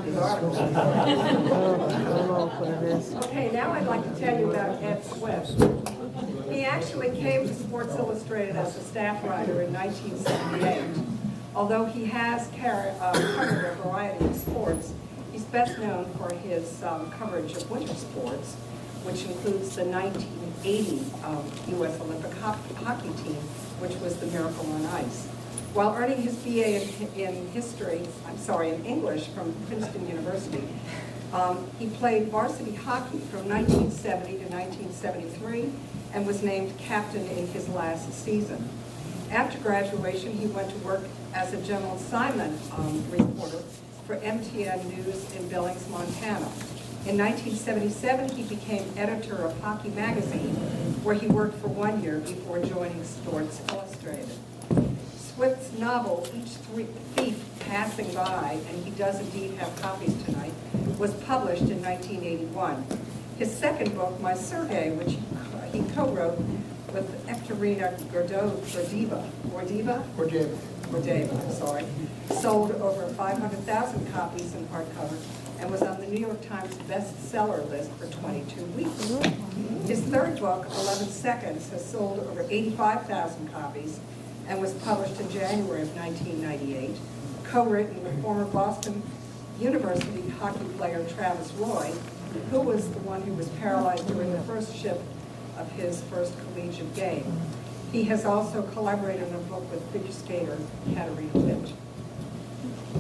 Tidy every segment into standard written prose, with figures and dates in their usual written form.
find his article. Okay, now I'd like to tell you about Ed Swift. He actually came to Sports Illustrated as a staff writer in 1978. Although he has covered a variety of sports, he's best known for his coverage of winter sports, which includes the 1980 U.S. Olympic hockey team, which was the Miracle on Ice. While earning his BA in English from Princeton University, he played varsity hockey from 1970 to 1973 and was named captain in his last season. After graduation, he went to work as a general assignment reporter for MTN News in Billings, Montana. In 1977, he became editor of Hockey Magazine, where he worked for 1 year before joining Sports Illustrated. Swift's novel, Each Thief Passing By, and he does indeed have copies tonight, was published in 1981. His second book, My Survey, which he co-wrote with Ekaterina Gordeva, sold over 500,000 copies in hardcover and was on the New York Times bestseller list for 22 weeks. His third book, 11 Seconds, has sold over 85,000 copies and was published in January of 1998, co-written with former Boston University hockey player Travis Roy, who was the one who was paralyzed during the first shift of his first collegiate game. He has also collaborated on a book with figure skater Katarina Witt.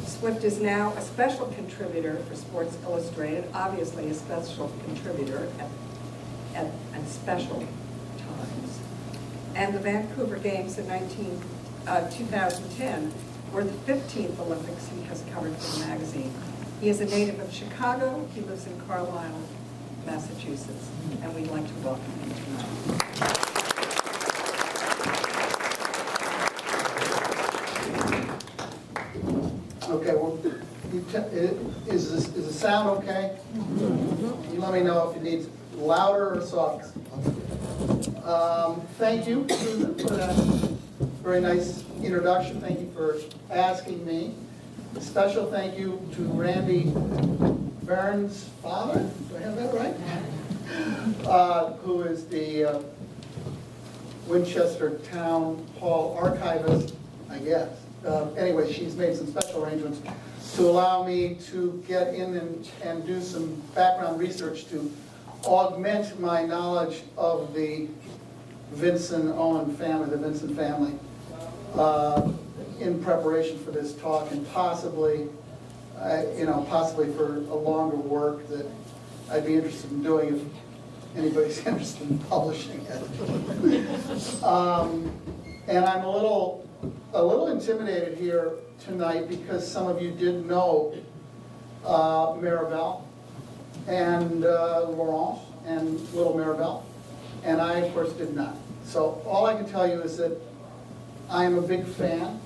Swift is now a special contributor for Sports Illustrated, obviously a special contributor at special times. And the Vancouver Games in 2010 were the 15th Olympics he has covered for the magazine. He is a native of Chicago. He lives in Carlisle, Massachusetts, and we'd like to welcome him tonight. Okay, well, is the sound okay? You let me know if you need louder or softer. Thank you for that very nice introduction. Thank you for asking me. A special thank you to Randy Barron's father, do I have that right? Who is the Winchester Town Hall archivist, I guess. Anyway, she's made some special arrangements to allow me to get in and do some background research to augment my knowledge of the Vinson Owen family, the Vinson family, in preparation for this talk, and possibly for a longer work that I'd be interested in doing if anybody's interested in publishing it. And I'm a little intimidated here tonight because some of you did know Maribel and Laurence and little Maribel, and I, of course, did not. So all I can tell you is that I am a big fan,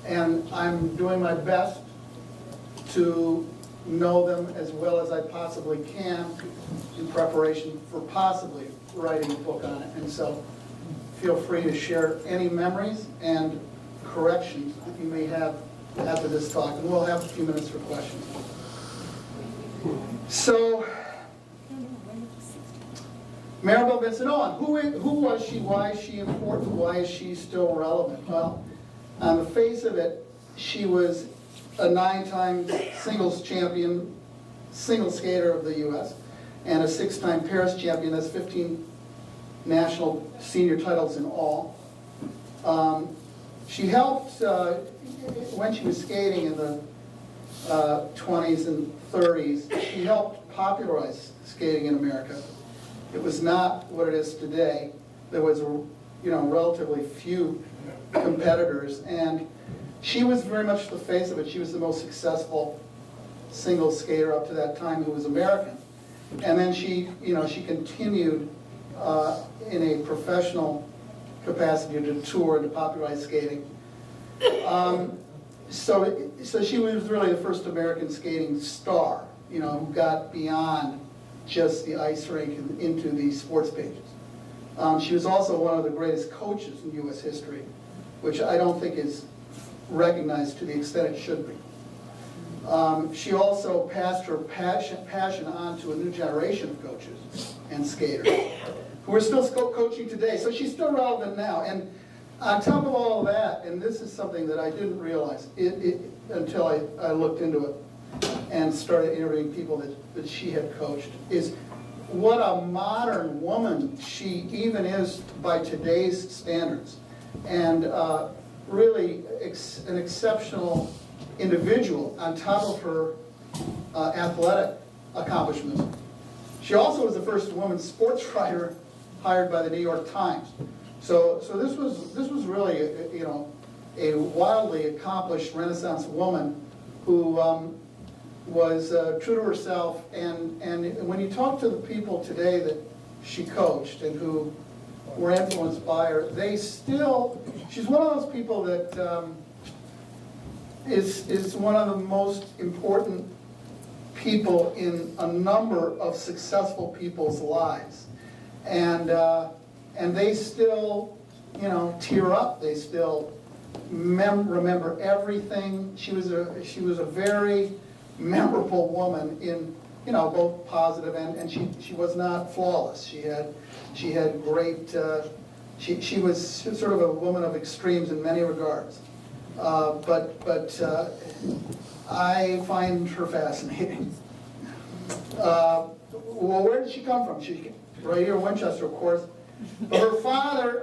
and I'm doing my best to know them as well as I possibly can in preparation for possibly writing a book on it. And so feel free to share any memories and corrections that you may have after this talk, and we'll have a few minutes for questions. So, Maribel Vinson Owen, who was she? Why is she important? Why is she still relevant? Well, on the face of it, she was a 9-time singles champion, single skater of the U.S., and a 6-time Paris champion. That's 15 national senior titles in all. She helped, when she was skating in the 20s and 30s, she helped popularize skating in America. It was not what it is today. There was, relatively few competitors, and she was very much the face of it. She was the most successful single skater up to that time who was American. And then she continued in a professional capacity to tour and to popularize skating. So she was really the first American skating star, who got beyond just the ice rink and into the sports pages. She was also one of the greatest coaches in U.S. history, which I don't think is recognized to the extent it should be. She also passed her passion on to a new generation of coaches and skaters who are still coaching today. So she's still relevant now. And on top of all of that, and this is something that I didn't realize until I looked into it and started interviewing people that she had coached, is what a modern woman she even is by today's standards. And really an exceptional individual on top of her athletic accomplishments. She also was the first woman sports writer hired by the New York Times. So this was really a wildly accomplished Renaissance woman who was true to herself. And when you talk to the people today that she coached and who were influenced by her, she's one of those people that is one of the most important people in a number of successful people's lives. And they still, tear up. They still remember everything. She was a very memorable woman in, both positive and she was not flawless. She had great. She was sort of a woman of extremes in many regards. But I find her fascinating. Well, where did she come from? She right here in Winchester, of course. But her father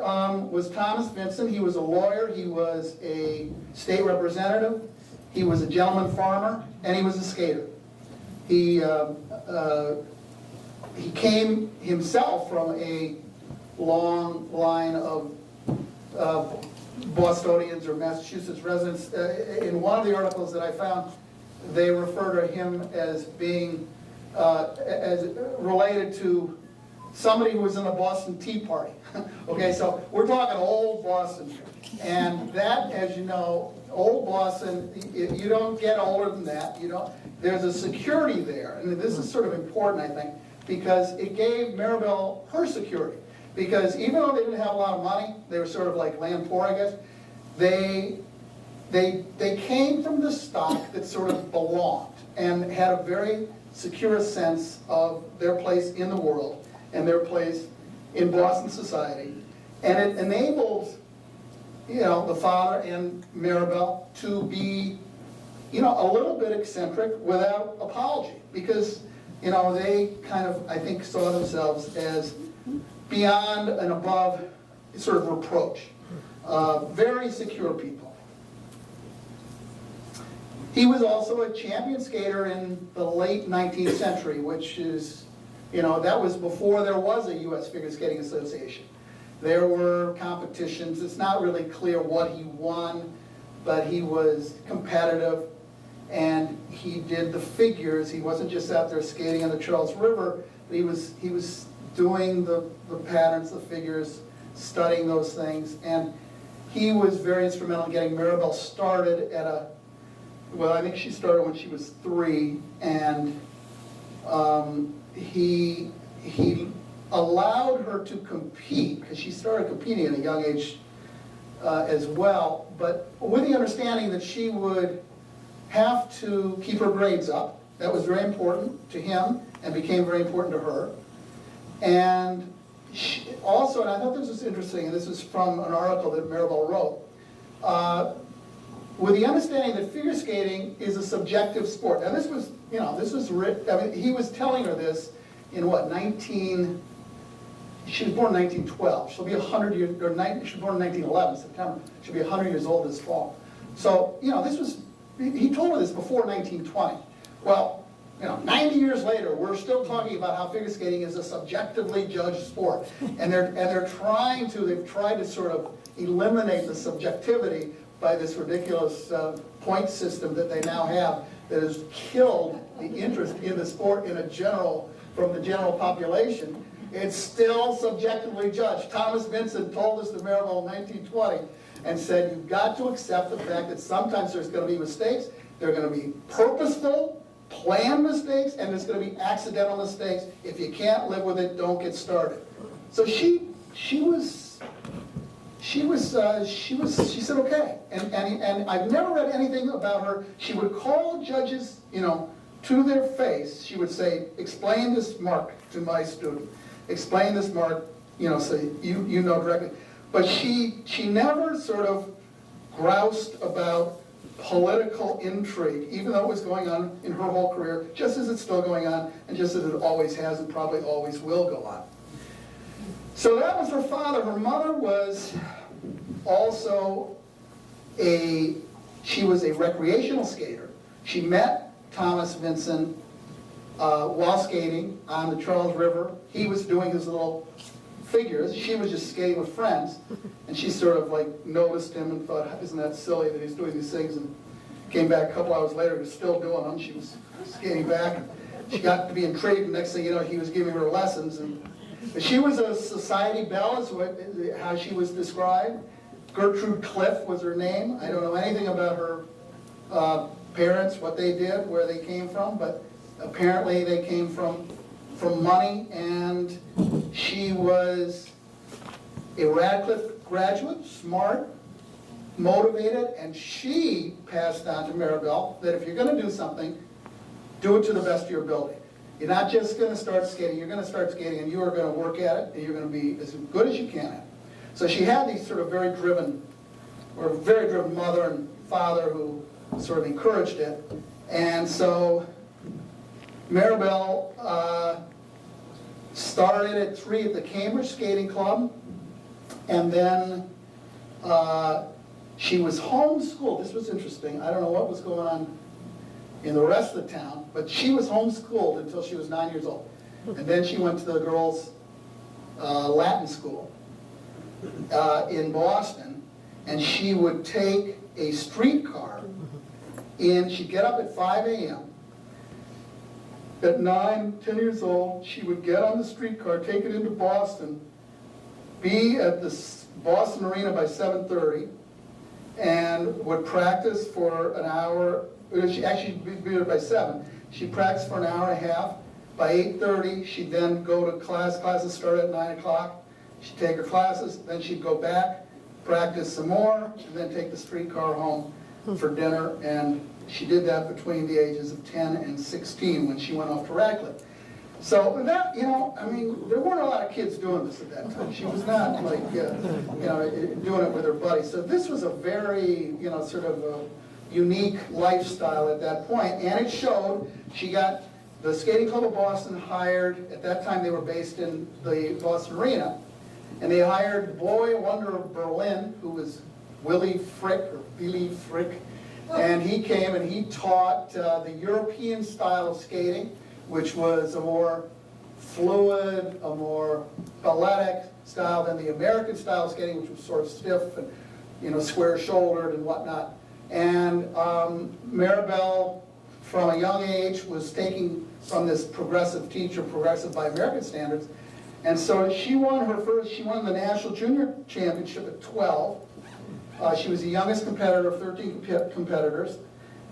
was Thomas Vincent. He was a lawyer. He was a state representative. He was a gentleman farmer, and he was a skater. He came himself from a long line of Bostonians or Massachusetts residents. In one of the articles that I found, they refer to him as being as related to somebody who was in the Boston Tea Party. Okay, so we're talking old Boston. And that, as you know, old Boston, you don't get older than that. There's a security there. And this is sort of important, I think, because it gave Maribel her security. Because even though they didn't have a lot of money, they were sort of like land poor, I guess, they came from the stock that sort of belonged and had a very secure sense of their place in the world and their place in Boston society. And it enabled, the father and Maribel to be, a little bit eccentric without apology. Because, they kind of, I think, saw themselves as beyond and above sort of reproach. Very secure people. He was also a champion skater in the late 19th century, which is, that was before there was a U.S. Figure Skating Association. There were competitions. It's not really clear what he won, but he was competitive, and he did the figures. He wasn't just out there skating on the Charles River, but he was doing the patterns, the figures, studying those things, and he was very instrumental in getting Maribel started at I think she started when she was 3, and he allowed her to compete, because she started competing at a young age as well, but with the understanding that she would have to keep her grades up. That was very important to him and became very important to her. And also, and I thought this was interesting, and this is from an article that Maribel wrote, with the understanding that figure skating is a subjective sport. Now this was, he was telling her this in she was born in 1912. She'll be 100 years, she was born in 1911, September. She'll be 100 years old this fall. So, he told her this before 1920. Well, 90 years later, we're still talking about how figure skating is a subjectively judged sport. And they've tried to sort of eliminate the subjectivity by this ridiculous point system that they now have that has killed the interest in the sport from the general population. It's still subjectively judged. Thomas Vincent told us to Maribel in 1920 and said, you've got to accept the fact that sometimes there's going to be mistakes. There are going to be purposeful, planned mistakes, and there's going to be accidental mistakes. If you can't live with it, don't get started. So she was she said okay. And I've never read anything about her. She would call judges, to their face. She would say, explain this mark to my student. Explain this mark, so you know directly. But she never sort of groused about political intrigue, even though it was going on in her whole career, just as it's still going on, and just as it always has and probably always will go on. So that was her father. Her mother was also she was a recreational skater. She met Thomas Vincent while skating on the Charles River. He was doing his little figures. She was just skating with friends. And she sort of like noticed him and thought, isn't that silly that he's doing these things? And came back a couple hours later, he was still doing them. She was skating back. She got to be intrigued, and next thing you know, he was giving her lessons. But she was a society belle, is how she was described. Gertrude Cliff was her name. I don't know anything about her parents, what they did, where they came from, but apparently they came from money, and she was a Radcliffe graduate, smart, motivated, and she passed on to Maribel that if you're going to do something, do it to the best of your ability. You're not just going to start skating, you're going to start skating and you are going to work at it and you're going to be as good as you can at it. So she had these sort of very driven mother and father who sort of encouraged it. And so Maribel started at 3 at the Cambridge Skating Club, and then she was homeschooled. This was interesting. I don't know what was going on in the rest of the town, but she was homeschooled until she was 9 years old. And then she went to the girls' Latin school in Boston, and she would take a streetcar in. She'd get up at 5 a.m. At 9, 10 years old, she would get on the streetcar, take it into Boston, be at the Boston Arena by 7:30, and would practice for an hour. She actually be there by 7. She'd practice for an hour and a half. By 8:30, she'd then go to class. Classes started at 9 o'clock. She'd take her classes, then she'd go back, practice some more, and then take the streetcar home for dinner. And she did that between the ages of 10 and 16 when she went off to Radcliffe. So that, I mean, there weren't a lot of kids doing this at that time. She was not like, doing it with her buddies. So this was a very, sort of a unique lifestyle at that point. And it showed. She got the Skating Club of Boston hired, at that time they were based in the Boston Arena, and they hired boy wonder of Berlin, who was Willy Frick, and he came and he taught the European style of skating, which was a more fluid, a more balletic style than the American style of skating, which was sort of stiff and square-shouldered and whatnot. And Maribel, from a young age, was taking from this progressive teacher, progressive by American standards, and so she won the National Junior Championship at 12. She was the youngest competitor of 13 competitors,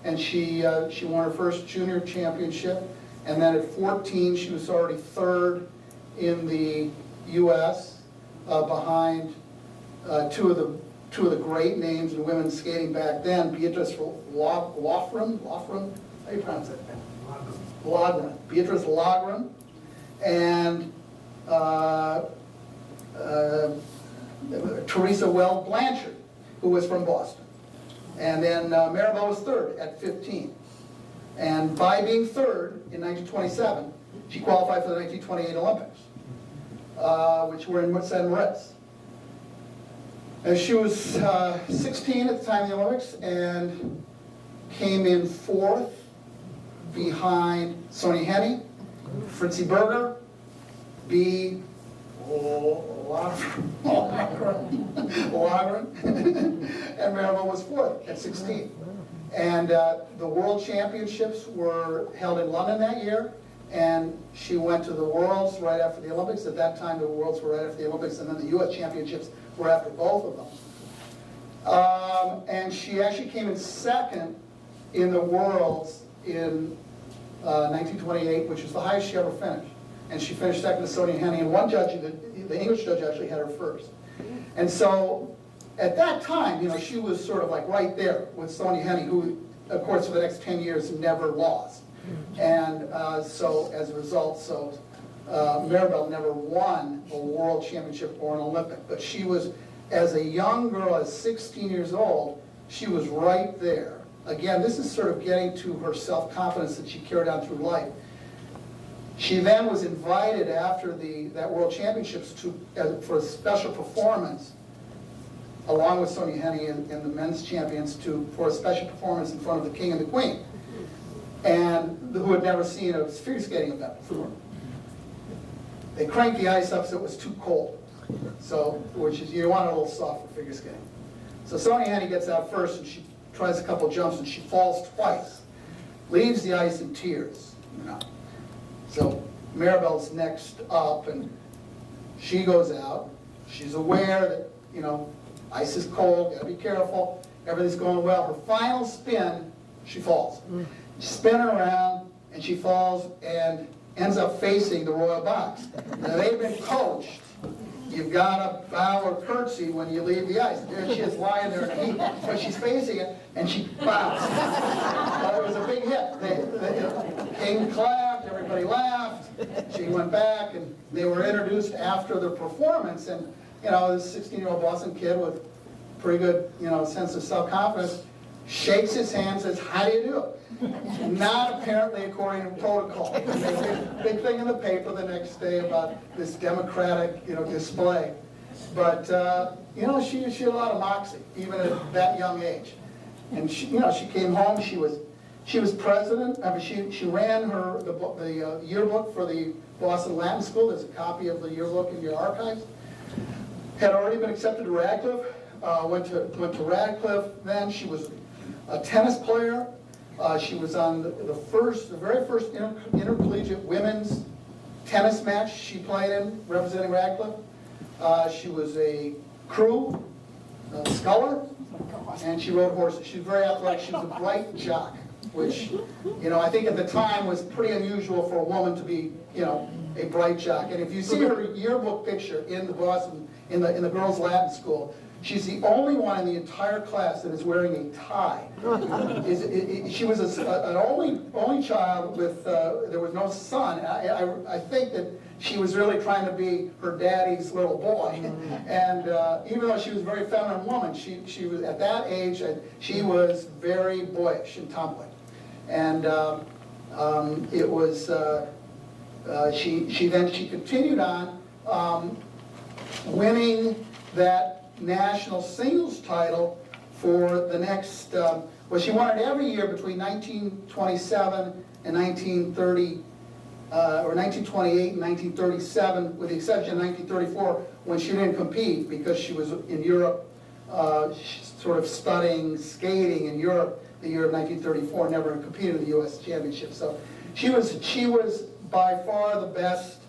and she won her first junior championship. And then at 14, she was already 3rd in the U.S. Behind two of the great names in women's skating back then, Beatrice Lofgren, how do you pronounce that? Lofgren. Beatrice Lofgren, and Teresa Weld Blanchard, who was from Boston. And then Maribel was 3rd at 15. And by being 3rd in 1927, she qualified for the 1928 Olympics, which were in San Moritz. And she was 16 at the time of the Olympics and came in 4th behind Sonia Henne, Fritzi Berger, Logren, and Maribel was 4th at 16. And the World Championships were held in London that year, and she went to the Worlds right after the Olympics. At that time, the Worlds were right after the Olympics, and then the U.S. Championships were after both of them. And she actually came in 2nd in the Worlds in 1928, which was the highest she ever finished. And she finished 2nd to Sonia Henne, and one judge, the English judge, actually had her 1st. And so at that time, you know, she was sort of like right there with Sonia Henney, who, of course, for the next 10 years never lost. And so as a result, Maribel never won a world championship or an Olympic, but she was, as a young girl, at 16 years old, she was right there. Again, this is sort of getting to her self-confidence that she carried on through life. She then was invited after that World Championships for a special performance, along with Sonia Henney and the men's champions, for a special performance in front of the King and the Queen, and who had never seen a figure skating event before. They cranked the ice up so it was too cold, which is, you want it a little soft for figure skating. So Sonia Henney gets out first, and she tries a couple jumps, and she falls twice, leaves the ice in tears. You know. So Maribel's next up, and she goes out. She's aware that, you know, ice is cold, gotta be careful, everything's going well. Her final spin, she falls. She's spinning around, and she falls and ends up facing the royal box. Now, they've been coached. You've got to bow or curtsy when you leave the ice. There she is lying there, but she's facing it, and she bows. But it was a big hit. The king clapped, everybody laughed. She went back, and they were introduced after the performance. And, you know, this 16-year-old Boston kid with pretty good, you know, sense of self-confidence shakes his hand, says, "How do you do it?" Not apparently according to protocol. Big thing in the paper the next day about this democratic, you know, display. But you know, she had a lot of moxie, even at that young age. And she, you know, she came home. She was president. I mean, she ran the yearbook for the Boston Latin School. There's a copy of the yearbook in your archives. Had already been accepted to Radcliffe. Went to Radcliffe. Then she was a tennis player. She was on the very first intercollegiate women's tennis match she played in, representing Radcliffe. She was a crew sculler, and she rode horses. She was very athletic. She was a bright jock, which, you know, I think at the time was pretty unusual for a woman to be, you know, a bright jock. And if you see her yearbook picture in the Boston, in the girls' Latin school, she's the only one in the entire class that is wearing a tie. She was an only child with, there was no son. I think that she was really trying to be her daddy's little boy. And even though she was a very feminine woman, she was, at that age, she was very boyish and tomboy. And it was, she continued on winning that national singles title for the next, well, she won it every year between 1927 and 1930, or 1928 and 1937, with the exception of 1934, when she didn't compete because she was in Europe, sort of studying skating in Europe the year of 1934, never competed in the U.S. Championship. So she was by far the best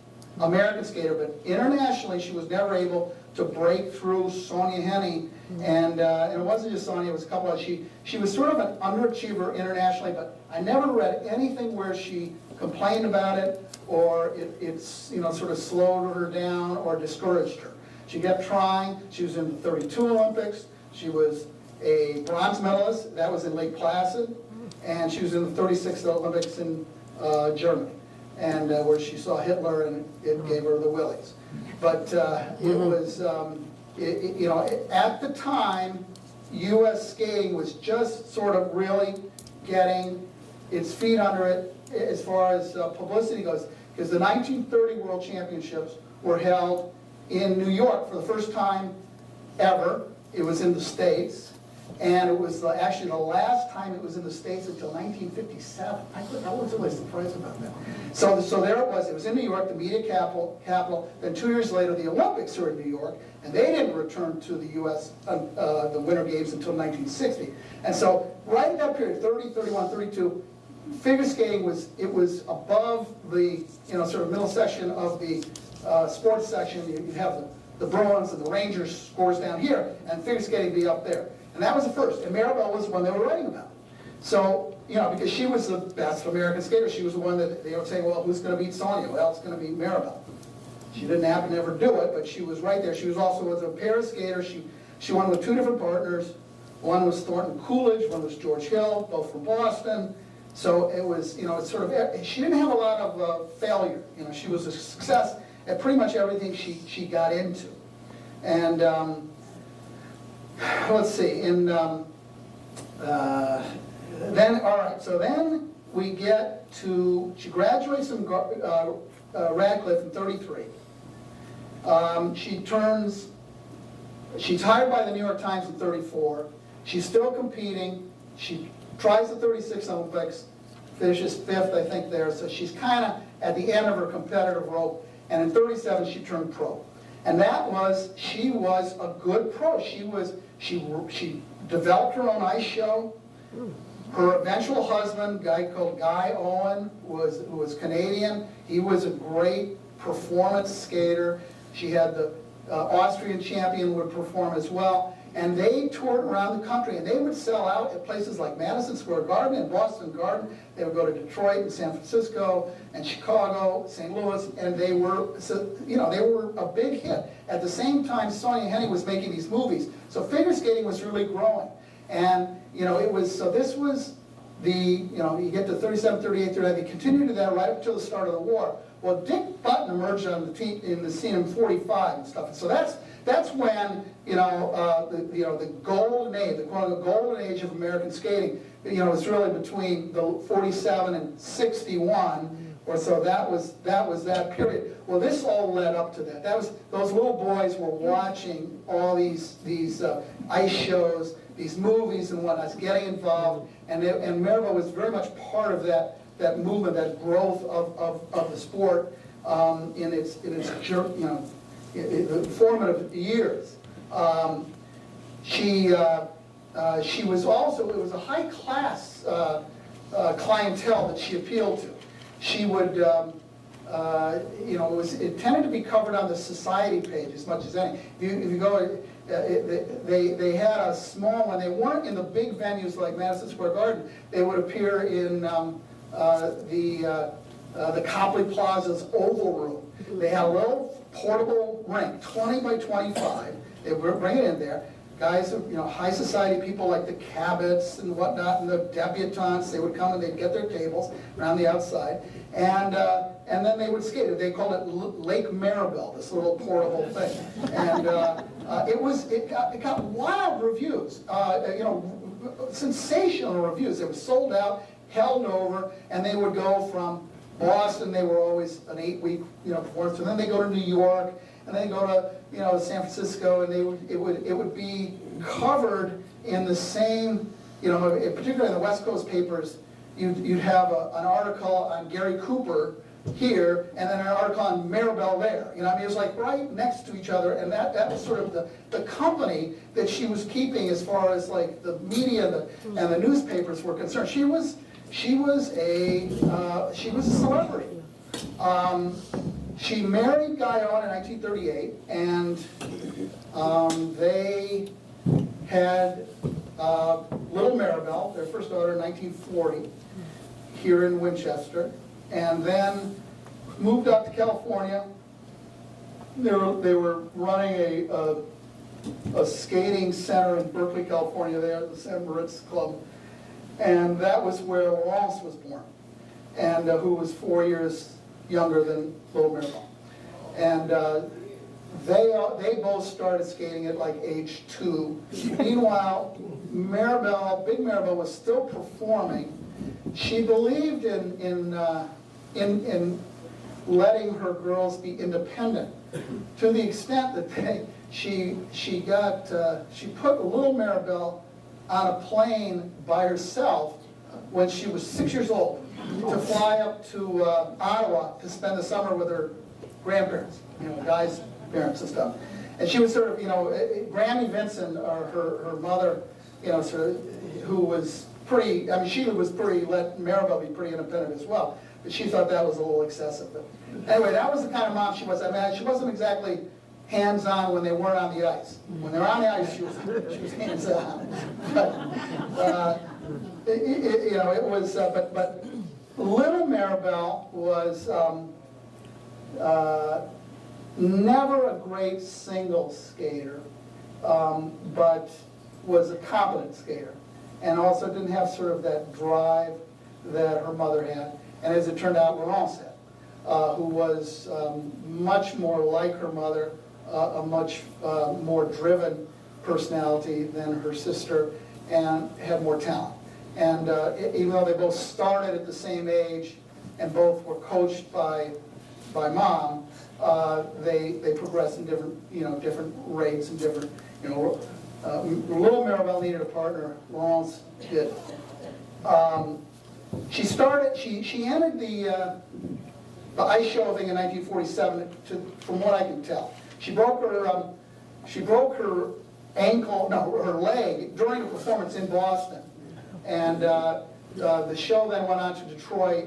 American skater, but internationally she was never able to break through Sonia Henney, and it wasn't just Sonia, it was a couple of, she was sort of an underachiever internationally, but I never read anything where she complained about it, or it's, you know, sort of slowed her down or discouraged her. She kept trying. She was in the 32 Olympics, she was a bronze medalist, that was in Lake Placid, and she was in the 36 Olympics in Germany, and where she saw Hitler and it gave her the willies. But it was, you know, at the time, U.S. skating was just sort of really getting its feet under it as far as publicity goes, because the 1930 World Championships were held in New York for the first time ever. It was in the States, and it was actually the last time it was in the States until 1957. I was really surprised about that. So there it was in New York, the media capital. Then 2 years later, the Olympics were in New York, and they didn't return to the U.S., the Winter Games, until 1960. And so right at that period, 30, 31, 32, figure skating was above the, you know, sort of middle section of the sports section. You have the Bruins and the Rangers scores down here, and figure skating be up there. And that was the first. And Maribel was the one they were writing about. So, you know, because she was the best American skater, she was the one that they were saying, well, who's going to beat Sonia? Well, it's going to be Maribel. She didn't happen to ever do it, but she was right there. She was also a pair skater. She won with two different partners. One was Thornton Coolidge, one was George Hill, both from Boston. So it was, it's sort of, she didn't have a lot of failure. She was a success at pretty much everything she got into. And let's see, then we get to, she graduates from Radcliffe in '33. She's hired by the New York Times in '34. She's still competing. She tries the '36 Olympics, finishes 5th, I think, there. So she's kind of at the end of her competitive rope. And in '37, she turned pro. And she was a good pro. She developed her own ice show. Her eventual husband, a guy called Guy Owen, who was Canadian. He was a great performance skater. She had the Austrian champion would perform as well. And they toured around the country, and they would sell out at places like Madison Square Garden and Boston Garden. They would go to Detroit and San Francisco and Chicago, St. Louis, and they were a big hit. At the same time, Sonja Henie was making these movies, so figure skating was really growing. And this was you get to 37, 38, 39. They continued to do that right up until the start of the war. Well, Dick Button emerged on the scene in '45 and stuff. And so that's when the golden age, the golden age of American skating, was really between the '47 and '61 or so. That was that period. Well, this all led up to that. Those little boys were watching all these ice shows, these movies and whatnot, getting involved, and Maribel was very much part of that movement, that growth of the sport in its the formative years. She was also, it was a high class clientele that she appealed to. She would, it tended to be covered on the society page as much as any. If you go, they had a small one. They weren't in the big venues like Madison Square Garden. They would appear in the Copley Plaza's Oval Room. They had a little portable rink, 20 by 25. They would bring it in there. Guys, high society people like the Cabots and whatnot, and the debutantes, they would come and they'd get their tables around the outside, and then they would skate. They called it Lake Maribel, this little portable thing, and it got wild reviews, sensational reviews. It was sold out, held over, and they would go from Boston. They were always an 8-week performance, and then they go to New York, and then they go to San Francisco, and it would be covered in the same, particularly in the West Coast papers. You'd have an article on Gary Cooper here, and then an article on Maribel there. It was like right next to each other, and that was sort of the company that she was keeping as far as like the media and the newspapers were concerned. She was a celebrity. She married Guy Owen in 1938, and they had little Maribel, their first daughter, in 1940, here in Winchester, and then moved up to California. They were running a skating center in Berkeley, California, there at the San Moritz Club, and that was where Laurence was born, and who was 4 years younger than little Maribel. And they both started skating at like age 2. Meanwhile, Big Maribel was still performing. She believed in letting her girls be independent, to the extent that she put little Maribel on a plane by herself when she was 6 years old, to fly up to Ottawa to spend the summer with her grandparents, Guy's parents and stuff. And she was sort of, Grammy Vinson, or her mother, sort of, who was pretty, she was pretty, let Maribel be pretty independent as well. But she thought that was a little excessive. But anyway, that was the kind of mom she was. She wasn't exactly hands-on when they weren't on the ice. When they were on the ice, she was hands-on. But, it was, but little Maribel was never a great single skater. but was a competent skater, and also didn't have sort of that drive that her mother had. And as it turned out, Laurence had, who was much more like her mother, a much more driven personality than her sister, and had more talent. And even though they both started at the same age and both were coached by mom, they progressed in different rates and different, little Maribel needed a partner, Laurence did. She entered the ice show thing in 1947, from what I can tell. She broke her ankle, no, her leg during a performance in Boston. And the show then went on to Detroit,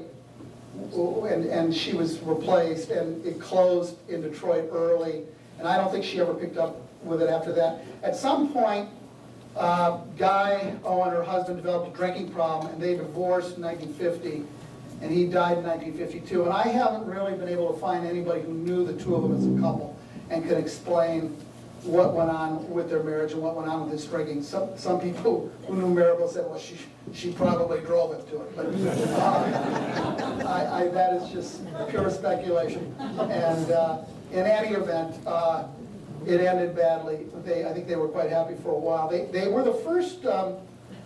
and she was replaced, and it closed in Detroit early. And I don't think she ever picked up with it after that. At some point, Guy Owen, her husband, developed a drinking problem, and they divorced in 1950, and he died in 1952. And I haven't really been able to find anybody who knew the two of them as a couple and could explain what went on with their marriage and what went on with his drinking. Some people who knew Maribel said, well, she probably drove him to it. But that is just pure speculation. And in any event, it ended badly. I think they were quite happy for a while. They were the first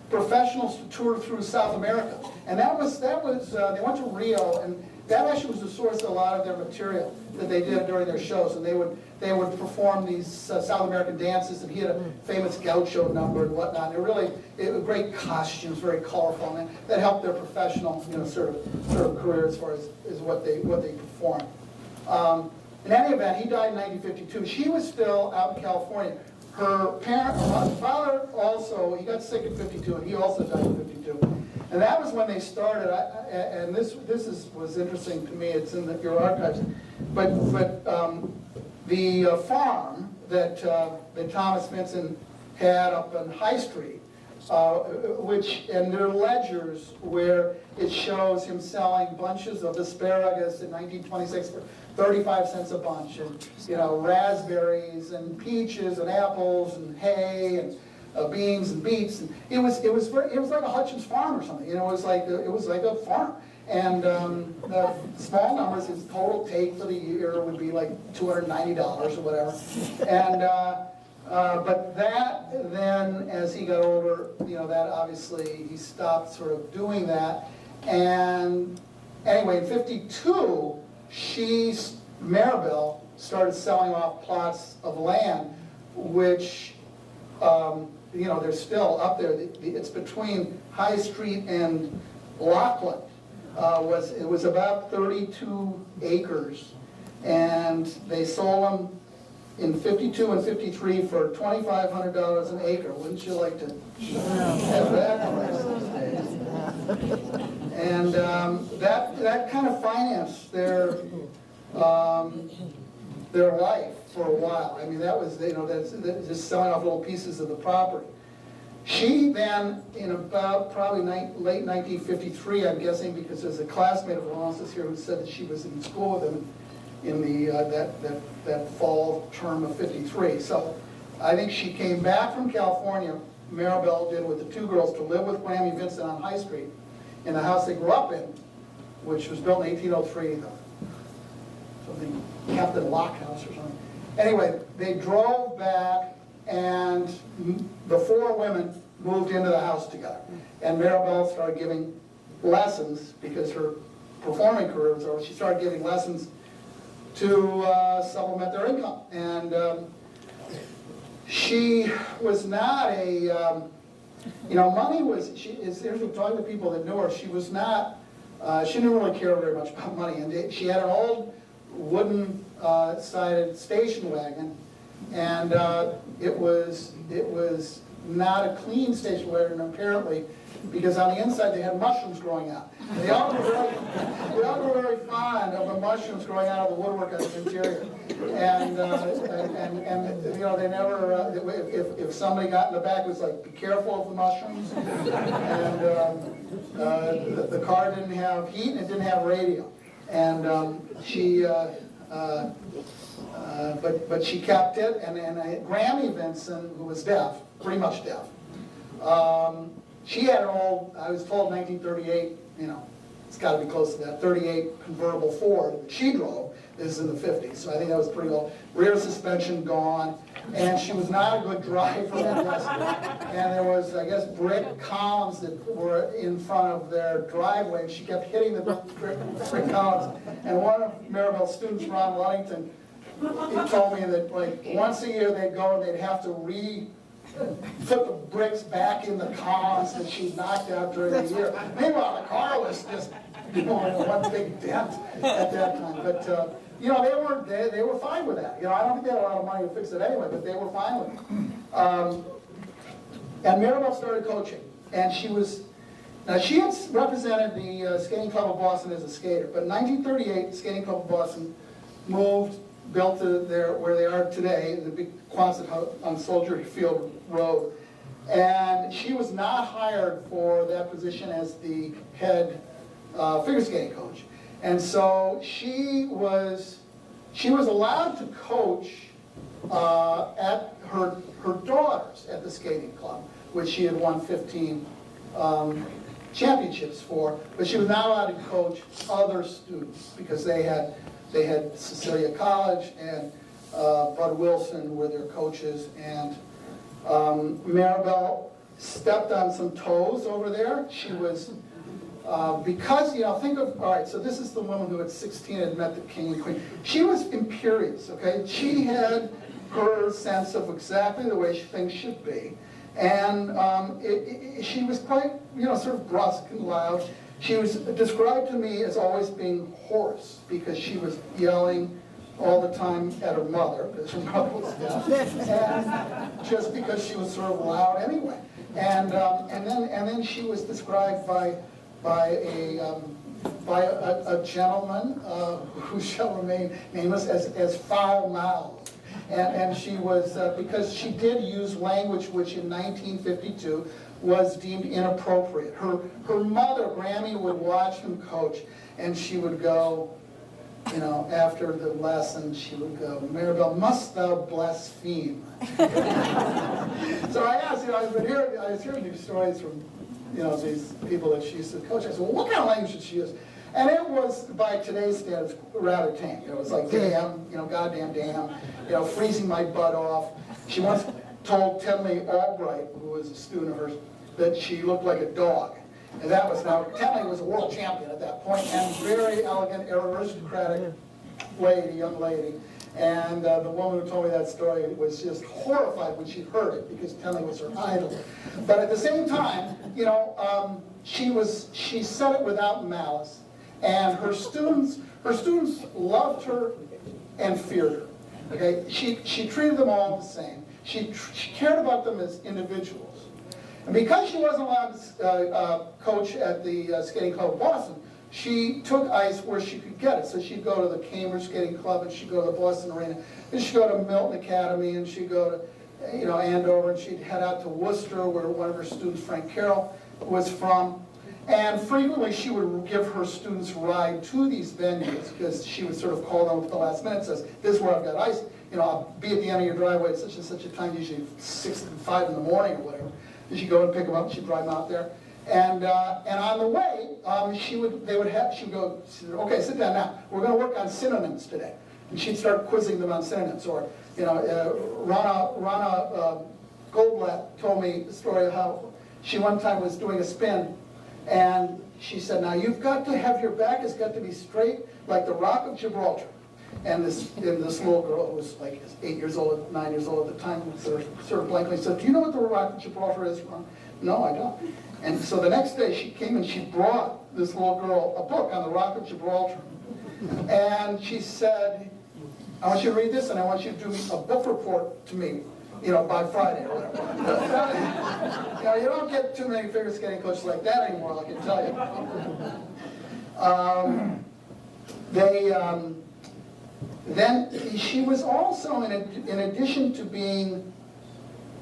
professionals to tour through South America. And that was they went to Rio, and that actually was the source of a lot of their material that they did during their shows. And they would perform these South American dances, and he had a famous gaucho number and whatnot. And it were great costumes, very colorful, and that helped their professional, sort of career as far as what they performed. In any event, he died in 1952. She was still out in California. Her father also, he got sick in 52, and he also died in 52. And that was when they started, and this was interesting to me, it's in your archives, but the farm that Thomas Vincent had up on High Street, and their ledgers where it shows him selling bunches of asparagus in 1926 for 35 cents a bunch, and raspberries and peaches and apples and hay and beans and beets. And it was like a Hutchins farm or something. It was like a farm. And the small numbers, his total take for the year would be like $290 or whatever. And but that then, as he got older, that obviously he stopped sort of doing that. And anyway, in 52, Maribel started selling off plots of land, which, they're still up there. It's between High Street and Laughlin. It was about 32 acres, and they sold them in 52 and 53 for $2,500 an acre. Wouldn't you like to have that price these days? And that kind of financed their life for a while. I mean, that was that's just selling off little pieces of the property. She then, in about probably late 1953, I'm guessing, because there's a classmate of Laurence's here who said that she was in school with him in that fall term of 53. So I think she came back from California, Maribel did, with the two girls, to live with Grammy Vincent on High Street in the house they grew up in, which was built in 1803, something, Captain Lock House or something. Anyway, they drove back, and the four women moved into the house together. And Maribel started giving lessons, because her performing career was over. She started giving lessons to supplement their income. And she was not a, money was, here's talking to people that knew her, she was not, she didn't really care very much about money. And she had an old wooden sided station wagon, and it was not a clean station wagon, apparently, because on the inside they had mushrooms growing out. They all were very fond of the mushrooms growing out of the woodwork on the interior. And they never, if somebody got in the back, it was like, be careful of the mushrooms. And the car didn't have heat, and it didn't have radio. And she But she kept it, and Grammy Vinson, who was deaf, pretty much deaf, she had an old, I was told 1938, it's got to be close to that, 38 convertible Ford that she drove. This is in the 50s, so I think that was pretty old. Rear suspension gone, and she was not a good driver. And there was, I guess, brick columns that were in front of their driveway, and she kept hitting the brick columns. And one of Maribel's students, Ron Luddington, he told me that like once a year they'd go and they'd have to put the bricks back in the columns that she knocked out during the year. Meanwhile, the car was just one big dent at that time. But they were fine with that. I don't think they had a lot of money to fix it anyway, but they were fine with it. And Maribel started coaching, and she had represented the Skating Club of Boston as a skater. But in 1938, the Skating Club of Boston built where they are today, the big Quonset hut on Soldier Field Road. And she was not hired for that position as the head figure skating coach. And so she was allowed to coach at her daughters at the skating club, which she had won 15 championships for, but she was not allowed to coach other students because they had Cecilia College and Bud Wilson were their coaches, and Maribel stepped on some toes over there. She was, because, think of, all right, so this is the woman who at 16 had met the king and queen. She was imperious, okay? She had her sense of exactly the way things should be. And she was quite, sort of brusque and loud. She was described to me as always being hoarse because she was yelling all the time at her mother, because her mother was deaf, and just because she was sort of loud anyway. And then she was described by a gentleman who shall remain nameless as foul-mouthed. And she was, because she did use language which in 1952 was deemed inappropriate. Her mother, Grammy, would watch them coach, and she would go, after the lesson, she would go, "Maribel, must thou blaspheme?" So I asked, I was hearing these stories from, these people that she used to coach. I said, well, what kind of language did she use? And it was, by today's standards, rather tame. It was like, damn, goddamn damn, freezing my butt off. She once told Tenley Albright, who was a student of hers, that she looked like a dog. And that was, now, Tenley was a world champion at that point, and very elegant, aristocratic young lady. And the woman who told me that story was just horrified when she heard it, because Tenley was her idol. But at the same time, she said it without malice. And her students loved her and feared her. Okay, she treated them all the same. She cared about them as individuals. And because she wasn't allowed to coach at the Skating Club of Boston, she took ice where she could get it. So she'd go to the Cambridge Skating Club, and she'd go to the Boston Arena, and she'd go to Milton Academy, and she'd go to Andover, and she'd head out to Worcester, where one of her students, Frank Carroll, was from. And frequently she would give her students a ride to these venues, because she would sort of call them at the last minute and says, "This is where I've got ice. I'll be at the end of your driveway at such and such a time, usually 6 and 5 in the morning or whatever." And she'd go and pick them up, and she'd drive them out there. And on the way, she would go, "Okay, sit down now. We're going to work on synonyms today." And she'd start quizzing them on synonyms. Or, Rana Goldblatt told me the story of how she one time was doing a spin, and she said, "Now you've got to have, your back has got to be straight like the Rock of Gibraltar." And this little girl who was like 8 years old, 9 years old at the time, sort of blankly said, "Do you know what the Rock of Gibraltar is, Ron?" "No, I don't." And so the next day she came and she brought this little girl a book on the Rock of Gibraltar. And she said, "I want you to read this, and I want you to do a book report to me, by Friday or whatever." You don't get too many figure skating coaches like that anymore, I can tell you. Then she was also, in addition to being,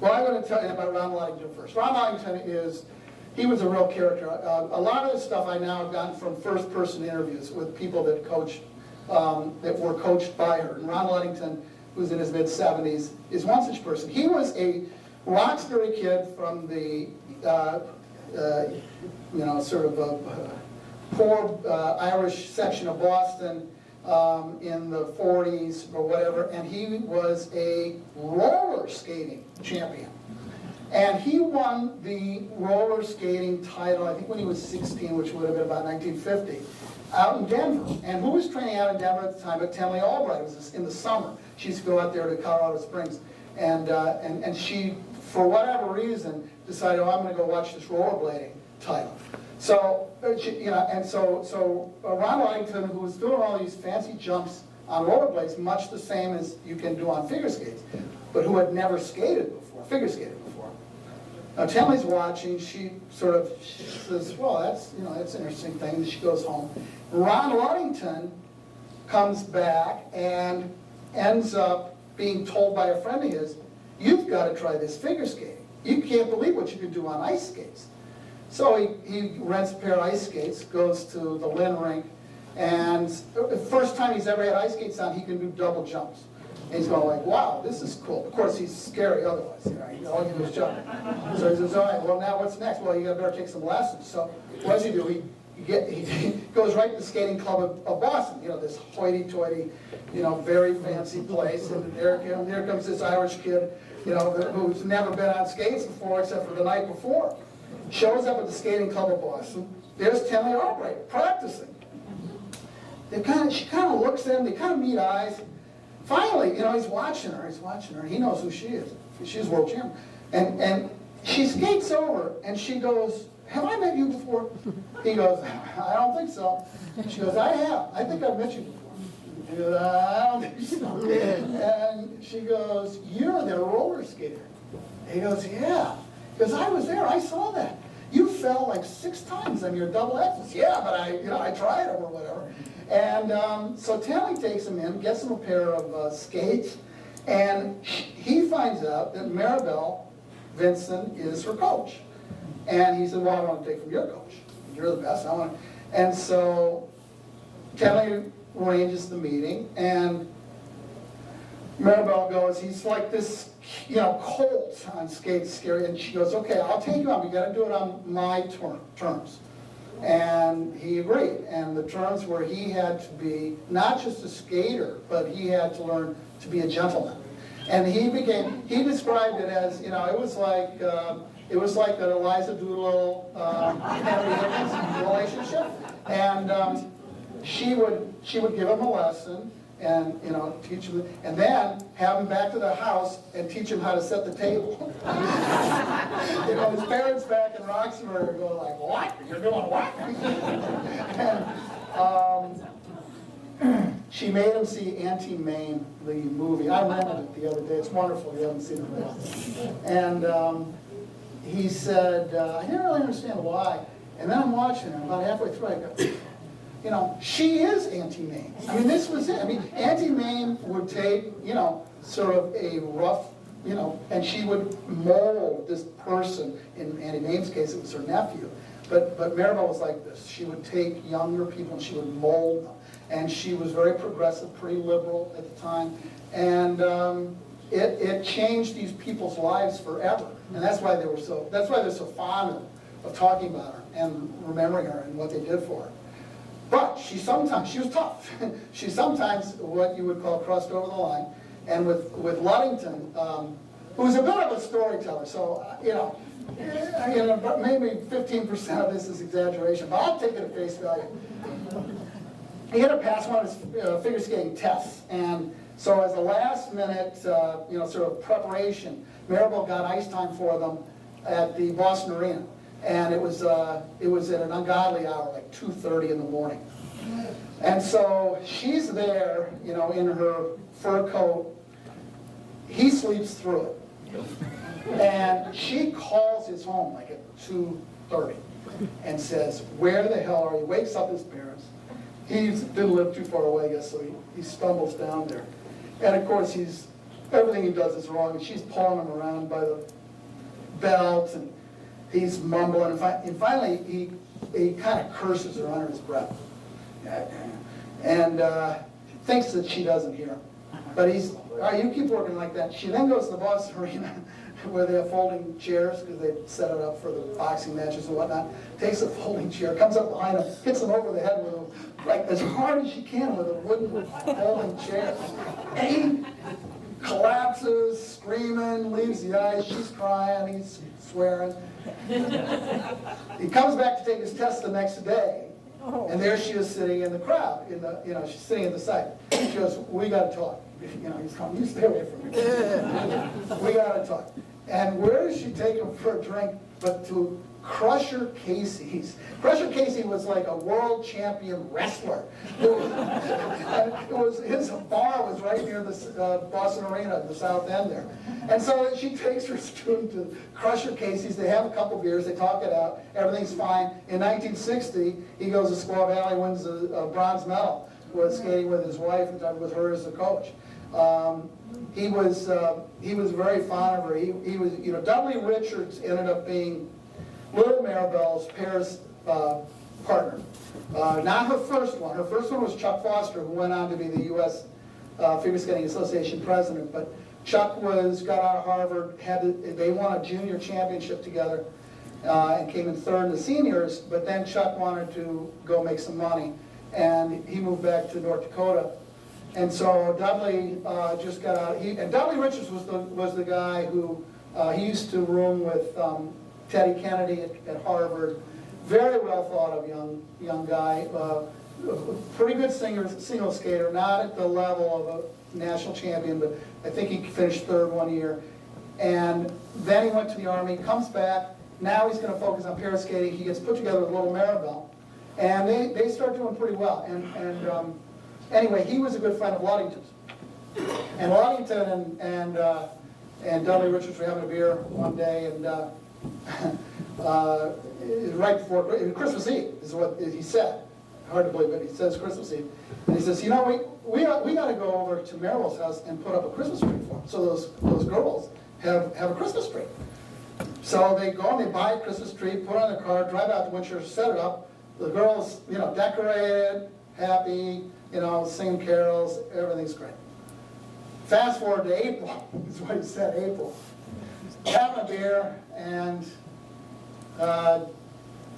well, I'm going to tell you about Ron Luddington first. Ron Luddington he was a real character. A lot of the stuff I now have gotten from first-person interviews with people that coached that were coached by her. And Ron Ludington, who's in his mid-70s, is one such person. He was a Roxbury kid from the, sort of a poor Irish section of Boston in the 40s or whatever, and he was a roller skating champion. And he won the roller skating title, I think when he was 16, which would have been about 1950, out in Denver. And who was training out in Denver at the time? But Tenley Albright. It was in the summer. She used to go out there to Colorado Springs. And she, for whatever reason, decided, oh, I'm going to go watch this rollerblading title. So, so Ron Ludington, who was doing all these fancy jumps on rollerblades, much the same as you can do on figure skates, but who had never skated before, figure skated before. Now Tenley's watching, she says, well, that's an interesting thing, and she goes home. Ron Ludington comes back and ends up being told by a friend of his, you've got to try this figure skating. You can't believe what you can do on ice skates. So he rents a pair of ice skates, goes to the Lynn rink, and the first time he's ever had ice skates on, he can do double jumps. And he's going like, wow, this is cool. Of course, he's scary otherwise. All he can do is jump. So he says, all right, well, now what's next? Well, you better take some lessons. So what does he do? He goes right to the skating club of Boston, this hoity-toity, very fancy place. And there comes this Irish kid, who's never been on skates before except for the night before. Shows up at the skating club of Boston. There's Tenley Albright practicing. She kind of looks at him. They kind of meet eyes. Finally, he's watching her. And he knows who she is. She's world champion. And she skates over, and she goes, have I met you before? He goes, I don't think so. She goes, I have. I think I've met you before. He goes, I don't think so. And she goes, you're the roller skater. He goes, yeah. Because I was there, I saw that. You fell like 6 times on your double X's. Yeah, but I tried them or whatever. And so Tenley takes him in, gets him a pair of skates, and he finds out that Maribel Vinson is her coach. And he said, well, I want to take from your coach. You're the best. And so Tenley arranges the meeting, and Maribel goes, he's like this, colt on skates, scary. And she goes, okay, I'll take you on, but you got to do it on my terms. And he agreed. And the terms were he had to be not just a skater, but he had to learn to be a gentleman. And he described it as, it was like an Eliza Doolittle, Henry Higgins relationship. And she would give him a lesson, and teach him, and then have him back to the house and teach him how to set the table. His parents back in Roxbury are going like, what? You're doing what? And she made him see Auntie Mame, the movie. I rented it the other day. It's wonderful. You haven't seen it yet. And he said, I didn't really understand why. And then I'm watching her. About halfway through, I go, she is Auntie Mame. I mean, this was it. I mean, Auntie Mame would take, sort of a rough, and she would mold this person. In Auntie Mame's case, it was her nephew. But Maribel was like this. She would take younger people and she would mold them. And she was very progressive, pretty liberal at the time. And it changed these people's lives forever. And that's why they're so fond of talking about her and remembering her and what they did for her. But she was tough. She sometimes, what you would call, crossed over the line. And with Ludington, who was a bit of a storyteller, so, maybe 15% of this is exaggeration, but I'll take it at face value. He had to pass one of his figure skating tests. And so as a last minute, sort of preparation, Maribel got ice time for them at the Boston Arena. And it was at an ungodly hour, like 2:30 in the morning. And so she's there, in her fur coat. He sleeps through it. And she calls his home like at 2:30 and says, where the hell are you? Wakes up his parents. He didn't live too far away, I guess, so he stumbles down there. And of course, everything he does is wrong. And she's pulling him around by the belt, and he's mumbling, and finally he kind of curses her under his breath. And thinks that she doesn't hear him. But he's, all right, you keep working like that. She then goes to the Boston Arena where they have folding chairs because they set it up for the boxing matches and whatnot. Takes a folding chair, comes up behind him, hits him over the head with a, like as hard as she can with a wooden folding chair. And he collapses, screaming, leaves the ice. She's crying, he's swearing. He comes back to take his test the next day. And there she is sitting in the crowd, she's sitting at the side. She goes, we gotta talk. He's calling, you stay away from me. We gotta talk. And where does she take him for a drink but to Crusher Casey's? Crusher Casey was like a world champion wrestler. His bar was right near the Boston Arena, the south end there. And so she takes her student to Crusher Casey's. They have a couple beers, they talk it out, everything's fine. In 1960, he goes to Squaw Valley, wins a bronze medal, was skating with his wife and with her as the coach. He was very fond of her. He was, Dudley Richards ended up being Little Maribel's Paris partner. Not her first one. Her first one was Chuck Foster, who went on to be the U.S. Figure Skating Association president. But Chuck got out of Harvard. They won a junior championship together and came in third in the seniors. But then Chuck wanted to go make some money, and he moved back to North Dakota. And so Dudley just got out. And Dudley Richards was the guy who he used to room with Teddy Kennedy at Harvard. Very well thought of young guy. Pretty good single skater, not at the level of a national champion, but I think he finished third one year. And then he went to the Army, comes back. Now he's going to focus on pair skating. He gets put together with Little Maribel. And they start doing pretty well. And anyway, he was a good friend of Ludington's. And Ludington and Dudley Richards were having a beer one day, and right before Christmas Eve is what he said. Hard to believe, but he says Christmas Eve. And he says, we got to go over to Maribel's house and put up a Christmas tree for him. So those girls have a Christmas tree. So they go and they buy a Christmas tree, put it on the car, drive out to Winchester, set it up. The girls, decorated, happy, singing carols, everything's great. Fast forward to April, is what he said, April. Having a beer, and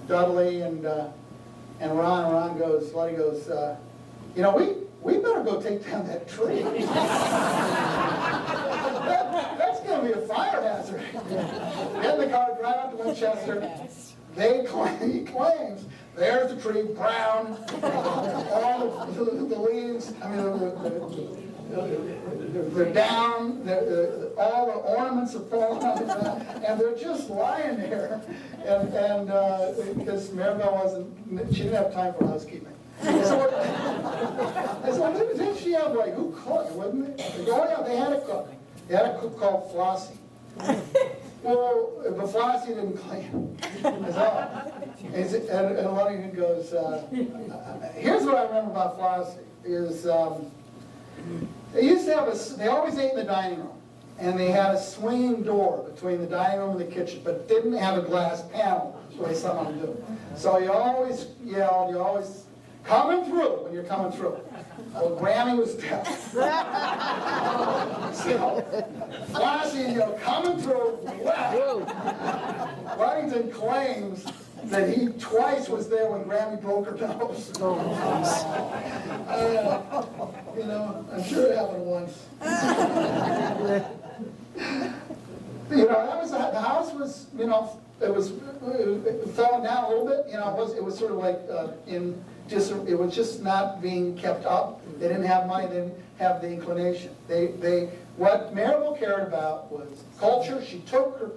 Dudley and Ron goes, Luddy goes, we better go take down that tree. That's going to be a fire hazard. Get in the car, drive out to Winchester. He claims, there's the tree, brown, all the leaves, they're down, all the ornaments have fallen on the ground, and they're just lying there. And because Maribel she didn't have time for housekeeping. So I said, well, didn't she have who cooked, wasn't it? They go, oh yeah, they had a cook. They had a cook called Flossie. Well, but Flossie didn't clean. And Ludington goes, here's what I remember about Flossie, is they used to have they always ate in the dining room. And they had a swinging door between the dining room and the kitchen, but didn't have a glass panel, the way some of them do. So you always yelled, you always, coming through when you're coming through. Well, Grammy was deaf. So, Flossie, coming through, wow. Ludington claims that he twice was there when Grammy broke her nose. I'm sure it happened once. That was the house was, it was falling down a little bit. It was sort of like it was just not being kept up. They didn't have money. They didn't have the inclination. What Maribel cared about was culture. She took her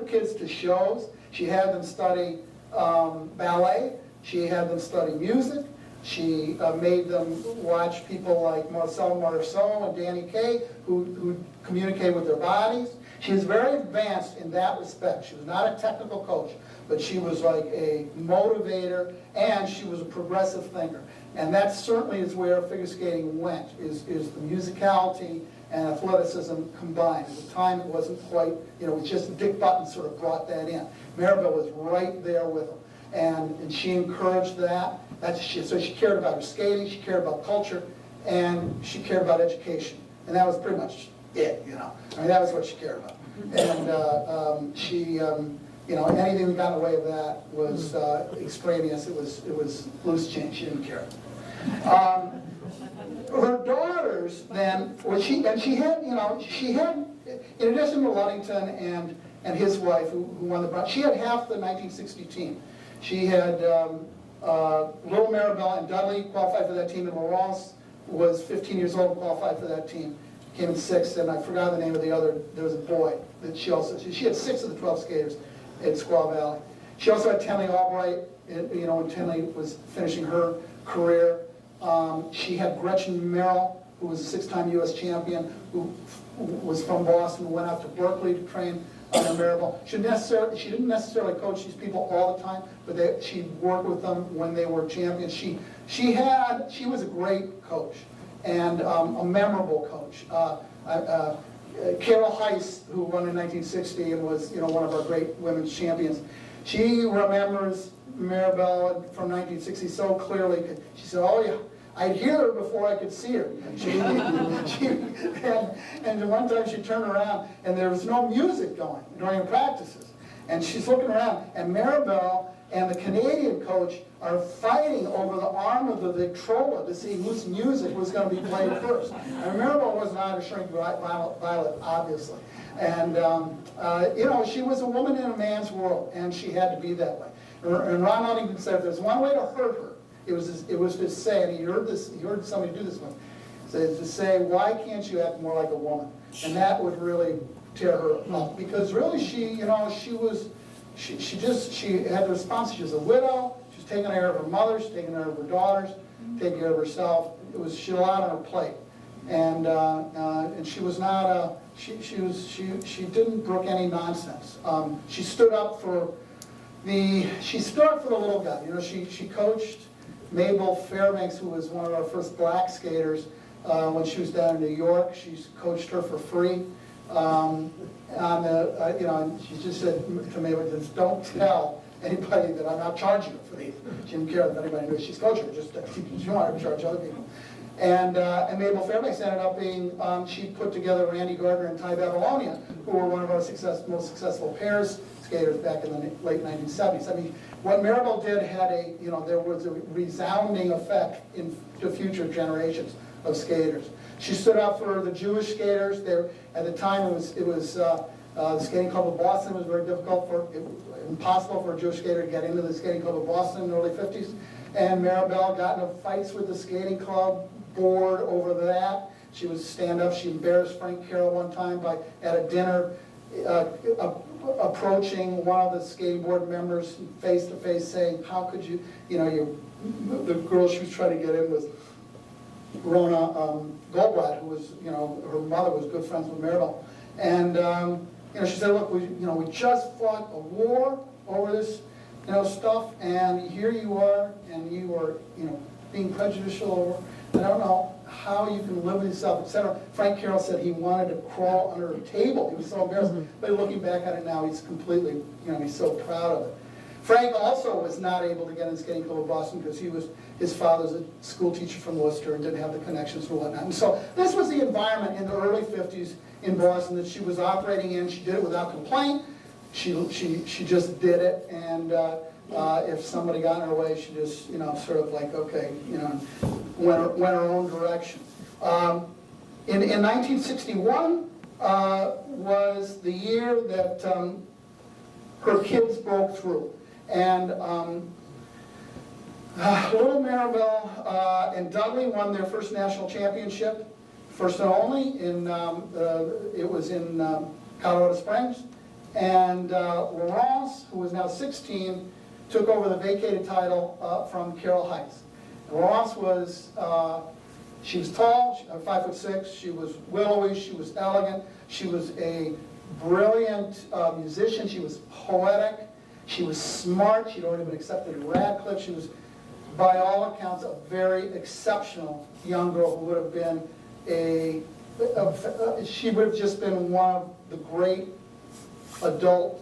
kids to shows. She had them study ballet. She had them study music. She made them watch people like Marcel Marceau and Danny Kaye who communicate with their bodies. She was very advanced in that respect. She was not a technical coach, but she was like a motivator, and she was a progressive thinker. And that certainly is where figure skating went, is the musicality and athleticism combined. At the time, it wasn't quite, it was just Dick Button sort of brought that in. Maribel was right there with them, and she encouraged that. So she cared about her skating, she cared about culture, and she cared about education. And that was pretty much it, you know. I mean, that was what she cared about. And you know, anything that got in the way of that was extraneous. It was loose change. She didn't care. Her daughters then, she had, in addition to Ludington and his wife who won the bronze, she had half the 1960 team. She had Little Maribel and Dudley qualified for that team, and Laurence was 15 years old and qualified for that team. Came in sixth, and I forgot the name of the other. There was a boy that she had 6 of the 12 skaters at Squaw Valley. She also had Tenley Albright, you know, when Tenley was finishing her career. She had Gretchen Merrill, who was a 6-time U.S. champion, who was from Boston, who went out to Berkeley to train under Maribel. She didn't necessarily coach these people all the time, but she worked with them when they were champions. She was a great coach and a memorable coach. Carol Heiss, who won in 1960 and was, you know, one of our great women's champions, she remembers Maribel from 1960 so clearly. She said, "Oh yeah, I'd hear her before I could see her." And one time she turned around and there was no music going during the practices. And she's looking around, and Maribel and the Canadian coach are fighting over the arm of the Victrola to see whose music was going to be played first. And Maribel was not a shrink violet, obviously. And, you know, she was a woman in a man's world, and she had to be that way. And Ron Huntington said if there's one way to hurt her, it was to say, and he heard somebody do this one, to say, why can't you act more like a woman? And that would really tear her up, because really she had the response. She was a widow. She was taking care of her mother. She was taking care of her daughters, taking care of herself. She had a lot on her plate, and she was not she didn't brook any nonsense. She stood up for the little guy. You know, she coached Mabel Fairbanks, who was one of our first black skaters when she was down in New York. She coached her for free. You know, and she just said to me, "Just don't tell anybody that I'm not charging her for these." She didn't care if anybody knew she's coaching her. Just she wanted to charge other people. And Mabel Fairbanks ended up being. She put together Randy Gardner and Ty Babylonia, who were one of our most successful pairs skaters back in the late 1970s. I mean, what Maribel did had there was a resounding effect to future generations of skaters. She stood up for the Jewish skaters. At the time, it was the skating club of Boston. It was very impossible for a Jewish skater to get into the skating club of Boston in the early 50s. And Maribel got into fights with the skating club board over that. She would stand up. She embarrassed Frank Carroll one time at a dinner, approaching one of the skating board members face to face, saying, "How could you? The girl she was trying to get in was Rona Goldblatt, who was, her mother was good friends with Maribel, and she said, "Look, we just fought a war over this, stuff, and here you are, and you are, being prejudicial over. I don't know how you can live with yourself, etc." Frank Carroll said he wanted to crawl under a table. He was so embarrassed. But looking back at it now, he's completely, he's so proud of it. Frank also was not able to get in the skating club of Boston because his father's a school teacher from Worcester and didn't have the connections and whatnot. And so this was the environment in the early 50s in Boston that she was operating in. She did it without complaint. She just did it, and if somebody got in her way, she just, sort of like, okay, went her own direction. In 1961 was the year that her kids broke through. And little Maribel and Dudley won their first national championship, first and only, it was in Colorado Springs. And Laurence, who was now 16, took over the vacated title from Carol Heiss. Laurence was, she was tall, 5'6", she was willowy, she was elegant, she was a brilliant musician, she was poetic, she was smart, she'd already been accepted at Radcliffe, she was, by all accounts, a very exceptional young girl who would have been she would have just been one of the great adult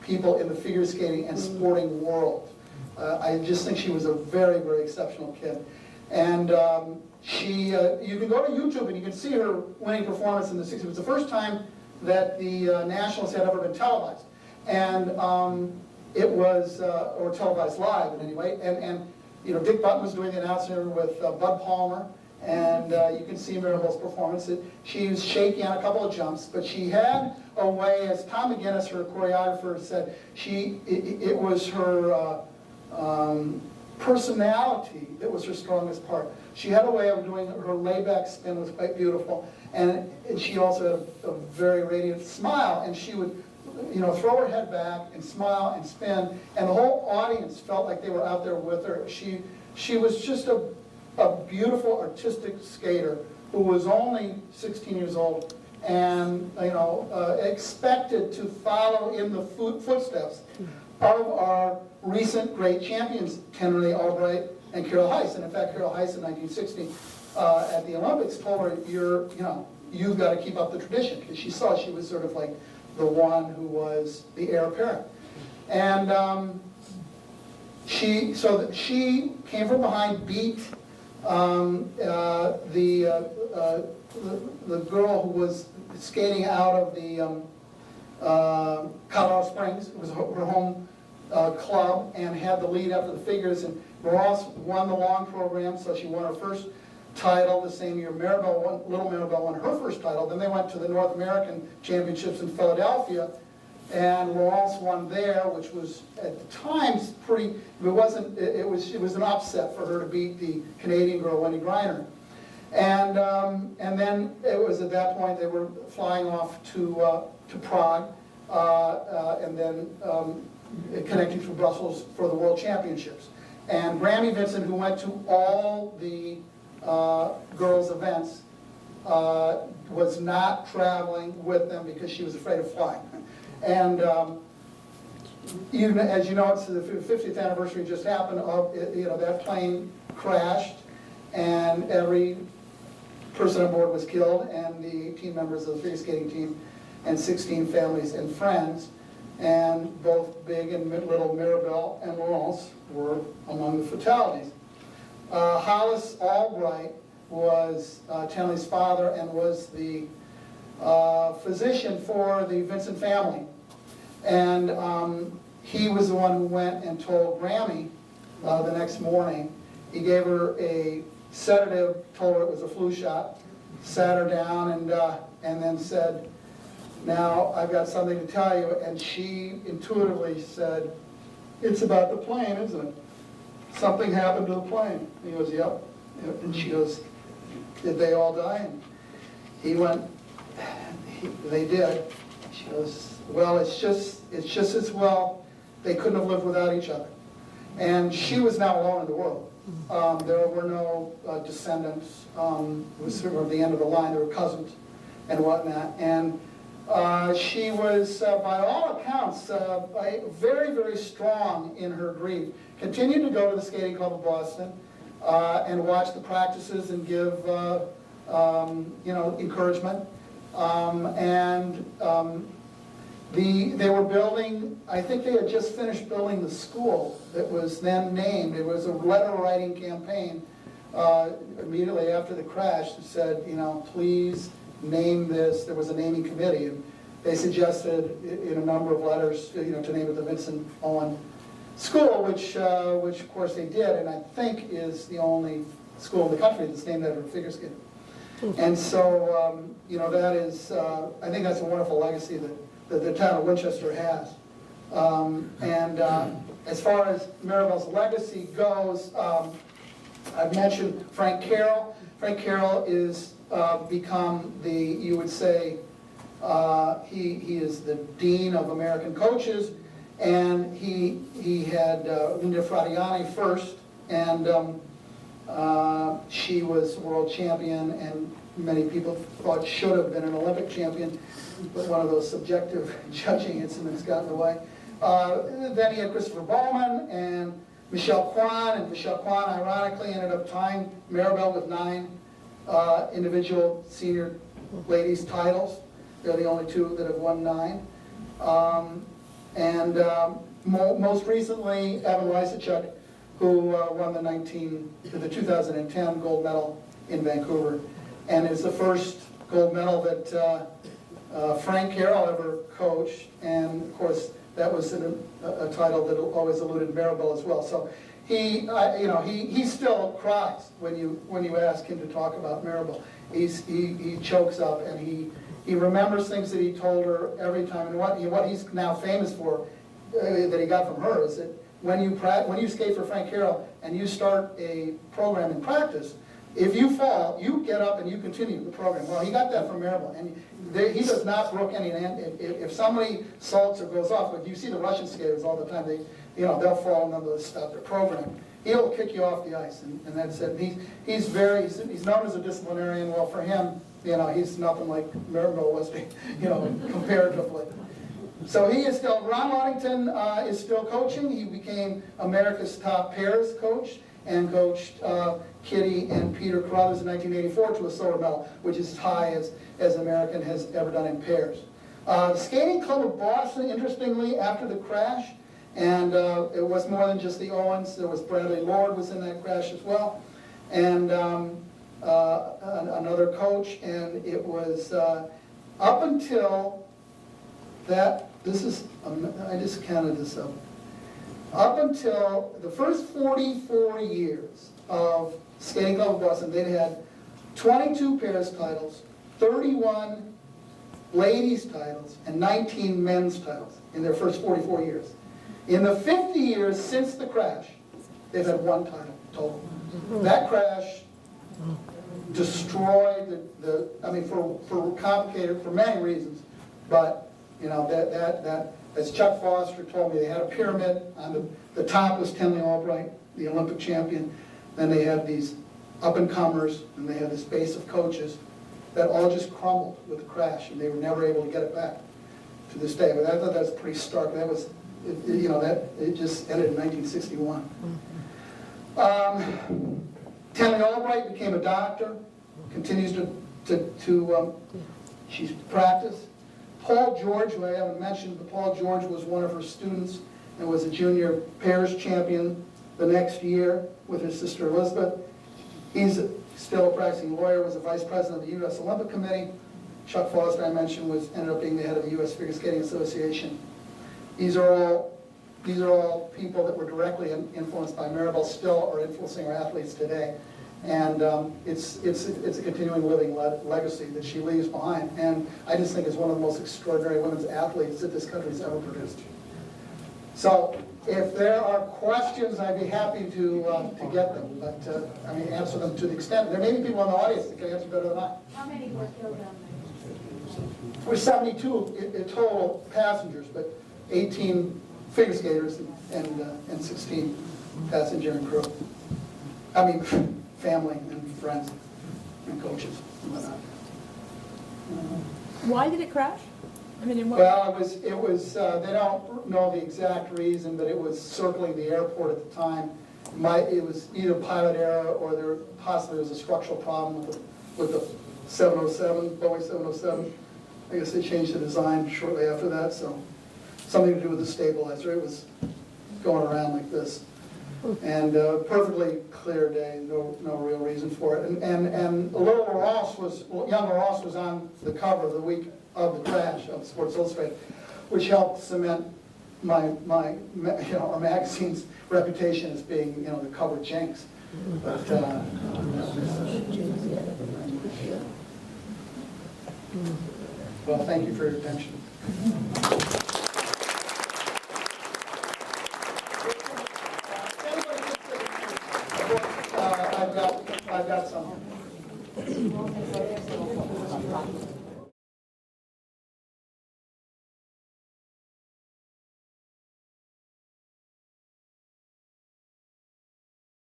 people in the figure skating and sporting world. I just think she was a very, very exceptional kid. And You can go to YouTube and you can see her winning performance in the 60s. It was the first time that the Nationals had ever been televised. And it was, or televised live in any way. And you know, Dick Button was doing the announcer with Bud Palmer. And you can see Maribel's performance. She was shaky on a couple of jumps, but she had a way, as Tom McGinnis, her choreographer, said, it was her personality that was her strongest part. She had a way of doing her layback spin was quite beautiful, and she also had a very radiant smile, and she would, you know, throw her head back and smile and spin, and the whole audience felt like they were out there with her. She was just a beautiful artistic skater who was only 16 years old and, you know, expected to follow in the footsteps of our recent great champions, Kennerly Albright and Carol Heiss. And in fact, Carol Heiss in 1960 at the Olympics told her, you've got to keep up the tradition, because she saw she was sort of like the one who was the heir apparent. And she came from behind, beat the girl who was skating out of the Colorado Springs. It was her home club, and had the lead after the figures. And Ross won the long program, so she won her first title the same year. Little Maribel won her first title. Then they went to the North American Championships in Philadelphia, and Ross won there, which was at the time pretty. It was an upset for her to beat the Canadian girl Wendy Griner. And then it was at that point they were flying off to Prague, and then connecting through Brussels for the World Championships. And Grammy Vincent, who went to all the girls' events, was not traveling with them because she was afraid of flying. And even as you know, it's the 50th anniversary just happened of that plane crashed, and every person on board was killed, and the 18 members of the figure skating team, and 16 families and friends, and both big and little Maribel and Laurence were among the fatalities. Hollis Albright was Tenley's father and was the physician for the Vincent family. And he was the one who went and told Grammy the next morning. He gave her a sedative, told her it was a flu shot, sat her down, and then said, "Now I've got something to tell you." And she intuitively said, "It's about the plane, isn't it? Something happened to the plane." And he goes, "Yep." And she goes, "Did they all die?" And he went, "They did." She goes, "Well, it's just as well they couldn't have lived without each other." And she was now alone in the world. There were no descendants. It was sort of the end of the line. There were cousins and whatnot. And she was, by all accounts, very, very strong in her grief. Continued to go to the skating club of Boston and watch the practices and give, encouragement. They were building, I think they had just finished building the school that was then named. It was a letter writing campaign immediately after the crash that said, please name this. There was a naming committee, and they suggested in a number of letters, to name it the Vincent Owen School, which of course they did, and I think is the only school in the country that's named after a figure skater. And so, that is, I think that's a wonderful legacy that the town of Winchester has. As far as Maribel's legacy goes, I've mentioned Frank Carroll. Frank Carroll is become you would say, he is the dean of American coaches, and he had Linda Fradiani first, and she was world champion, and many people thought should have been an Olympic champion, but one of those subjective judging incidents got in the way. Then he had Christopher Bowman and Michelle Kwan, and Michelle Kwan ironically ended up tying Maribel with 9 individual senior ladies titles. They're the only 2 that have won 9. Most recently, Evan Lysachuk, who won the 2010 gold medal in Vancouver. And it's the first gold medal that Frank Carroll ever coached, and of course, that was a title that always eluded Maribel as well. So he still cries when you ask him to talk about Maribel. He chokes up, and he remembers things that he told her every time. And what he's now famous for, that he got from her, is that when you skate for Frank Carroll and you start a program in practice, if you fall, you get up and you continue the program. Well, he got that from Maribel, and he does not brook any. If somebody salts or goes off, like you see the Russian skaters all the time, they'll fall and they'll stop their program. He'll kick you off the ice, and that's it. He's known as a disciplinarian. Well, for him, he's nothing like Maribel was, comparatively. So he is still. Ron Waddington is still coaching. He became America's top pairs coach and coached Kitty and Peter Carruthers in 1984 to a silver medal, which is as high as American has ever done in pairs. The Skating Club of Boston, interestingly, after the crash, and it was more than just the Owens. There was Bradley Lord was in that crash as well, and another coach. And it was up until that. I just counted this up. Up until the first 44 years of Skating Club of Boston, they'd had 22 pairs titles, 31 ladies titles, and 19 men's titles in their first 44 years. In the 50 years since the crash, they've had one title total. That crash destroyed for many reasons, but as Chuck Foster told me, they had a pyramid. On the top was Tenley Albright, the Olympic champion. Then they had these up-and-comers, and they had this base of coaches that all just crumbled with the crash, and they were never able to get it back to this day. But I thought that was pretty stark. That was, it just ended in 1961. Tenley Albright became a doctor, continues to she's practiced. Paul George, who I haven't mentioned, but Paul George was one of her students and was a junior pairs champion the next year with his sister Elizabeth. He's still a practicing lawyer, was a vice president of the U.S. Olympic Committee. Chuck Foster, I mentioned, ended up being the head of the U.S. Figure Skating Association. These are all people that were directly influenced by Maribel, still are influencing our athletes today. And it's a continuing living legacy that she leaves behind. And I just think it's one of the most extraordinary women's athletes that this country's ever produced. So if there are questions, I'd be happy to get them, but answer them to the extent. There may be people in the audience that can answer better than I. How many were killed down there? We're 72 in total passengers, but 18 figure skaters and 16 passenger and crew. Family and friends and coaches and whatnot. Why did it crash? Well, it was. They don't know the exact reason, but it was circling the airport at the time. It was either pilot error or there possibly was a structural problem with the 707, Boeing 707. I guess they changed the design shortly after that, so something to do with the stabilizer. It was going around like this. And perfectly clear day, no real reason for it. And young Ross was on the cover the week of the crash of Sports Illustrated, which helped cement our magazine's reputation as being the cover Jenks. But well, thank you for your attention. I've got some.